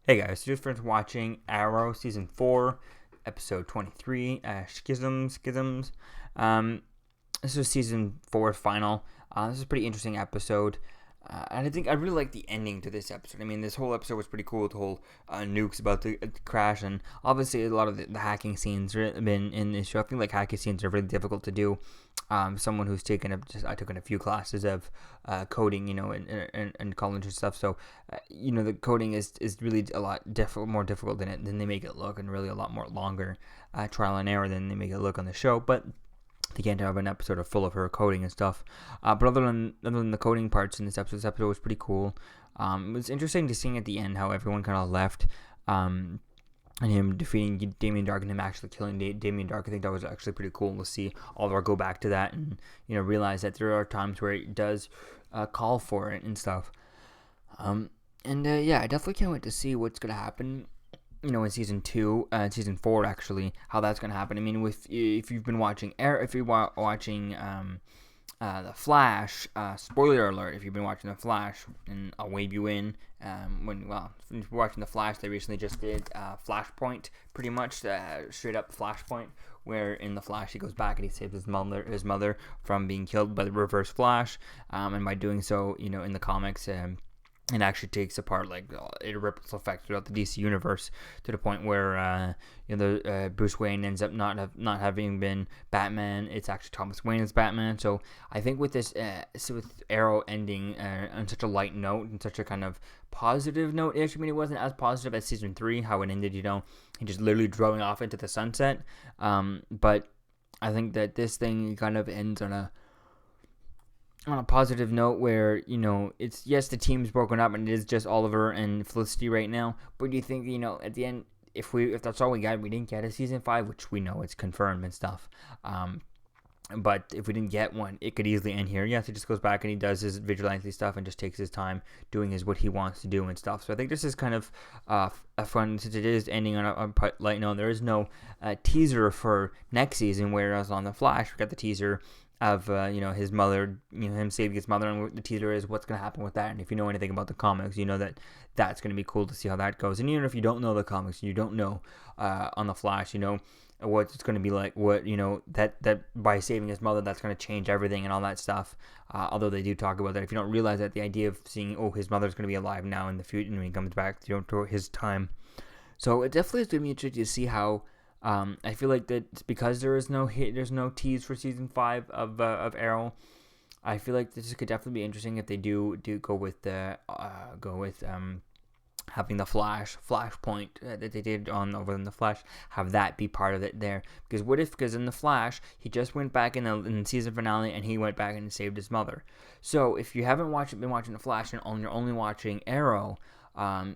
Hey guys, just for watching Arrow Season 4, Episode 23, Schisms. Um, this is Season 4 final. This is a pretty interesting episode. And I think I really like the ending to this episode. I mean, this whole episode was pretty cool. The whole nukes about the crash, and obviously a lot of the hacking scenes have been in this show. I feel like hacking scenes are really difficult to do. Someone who's I took a few classes of coding, in college and stuff. So, the coding is really a lot more difficult than they make it look, and really a lot more longer trial and error than they make it look on the show. But they can't have an episode full of her coding and stuff. But other than the coding parts in this episode was pretty cool. It was interesting to see at the end how everyone kind of left. And him defeating Damien Dark and him actually killing Damien Dark. I think that was actually pretty cool to see Oliver go back to that and realize that there are times where it does call for it and stuff. I definitely can't wait to see what's gonna happen. In season 2, season 4 actually, how that's gonna happen. I mean, if you've been watching watching The Flash, spoiler alert, if you've been watching The Flash, and I'll wave you in. If you're watching The Flash, they recently just did Flashpoint, pretty much, straight up Flashpoint, where in The Flash he goes back and he saves his mother from being killed by the Reverse Flash, and by doing so, in the comics, it actually takes apart a ripple effect throughout the DC universe to the point where Bruce Wayne ends up not having been Batman. It's actually Thomas Wayne as Batman. So I think with this, with Arrow ending on such a light note and such a kind of positive note ish. I mean, it wasn't as positive as season 3, how it ended. He just literally drove off into the sunset. But I think that this thing kind of ends on a positive note where, it's, yes, the team's broken up and it is just Oliver and Felicity right now, but do you think, at the end, if that's all we got, we didn't get a season 5, which we know it's confirmed and stuff, but if we didn't get one, it could easily end here. Yes, he just goes back and he does his vigilante stuff and just takes his time doing what he wants to do and stuff. So I think this is kind of a fun, since it is ending on a light note. There is no teaser for next season, whereas on The Flash, we got the teaser of his mother, him saving his mother, and the teaser is what's going to happen with that. And if you know anything about the comics, you know that that's going to be cool to see how that goes. And even if you don't know the comics, you don't know on The Flash, what it's going to be like, what that by saving his mother, that's going to change everything and all that stuff. Although they do talk about that, if you don't realize that, the idea of seeing his mother's going to be alive now in the future when he comes back to his time. So it definitely is going to be interesting to see how. I feel like that because there's no tease for season 5 of Arrow. I feel like this could definitely be interesting if they do go with having the Flashpoint that they did over in The Flash, have that be part of it there. Because in The Flash, he just went back in the season finale and he went back and saved his mother. So if you haven't been watching The Flash and you're only watching Arrow,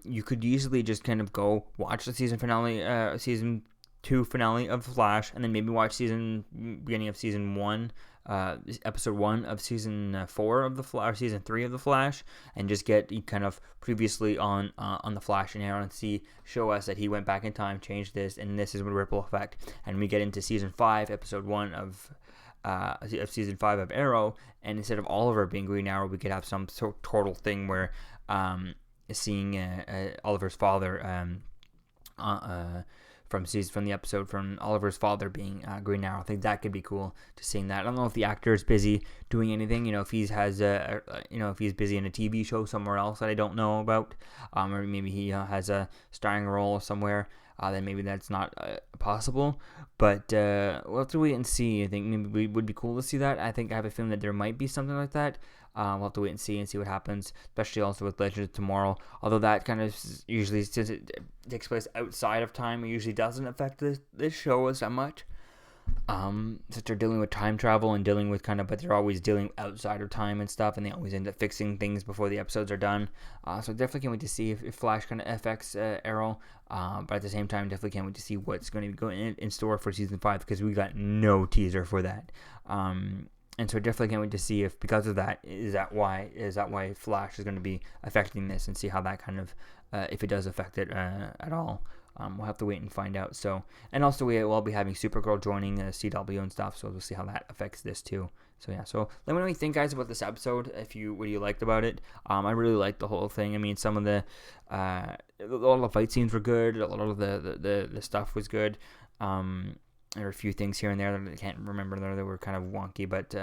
you could easily just kind of go watch the season finale, season 2 finale of Flash, and then maybe watch beginning of season 1, episode 1 of season 4 of the Flash, or season 3 of the Flash, and just get kind of previously on the Flash and Arrow, and show us that he went back in time, changed this, and this is what ripple effect. And we get into season 5, episode 1 of season 5 of Arrow, and instead of Oliver being Green Arrow, we could have some total thing where seeing Oliver's father from the episode from Oliver's father being Green Arrow. I think that could be cool to seeing that. I don't know if the actor is busy doing anything. If he's busy in a TV show somewhere else that I don't know about, or maybe he has a starring role somewhere. Then maybe that's not possible. But we'll have to wait and see. I think maybe it would be cool to see that. I have a feeling that there might be something like that. We'll have to wait and see what happens, especially also with Legends of Tomorrow. Although that kind of usually, since it takes place outside of time, it usually doesn't affect this show as that much. Since they're dealing with time travel and dealing with but they're always dealing outside of time and stuff, and they always end up fixing things before the episodes are done. So definitely can't wait to see if Flash kind of affects Arrow. But at the same time, definitely can't wait to see what's going to be going in store for season 5, because we got no teaser for that. And so definitely can't wait to see if, because of that, is that why Flash is going to be affecting this, and see how that kind of, if it does affect it at all. We'll have to wait and find out. So, and also we'll be having Supergirl joining CW and stuff, so we'll see how that affects this too. So yeah, so let me know what you think, guys, about this episode. What you liked about it. I really liked the whole thing. I mean, some of a lot of the fight scenes were good. A lot of the stuff was good. There were a few things here and there that I can't remember that were kind of wonky, but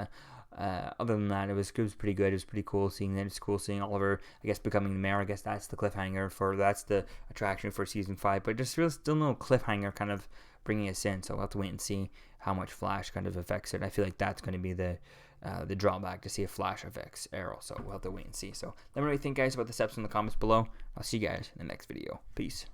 other than that, it was pretty good. It was pretty cool seeing that. It's cool seeing Oliver, I guess, becoming the mayor. I guess that's the cliffhanger that's the attraction for season 5. But just still no cliffhanger kind of bringing us in. So we'll have to wait and see how much Flash kind of affects it. I feel like that's going to be the drawback, to see if Flash affects Arrow. So we'll have to wait and see. So let me know what you think, guys, about this episode in the comments below. I'll see you guys in the next video. Peace.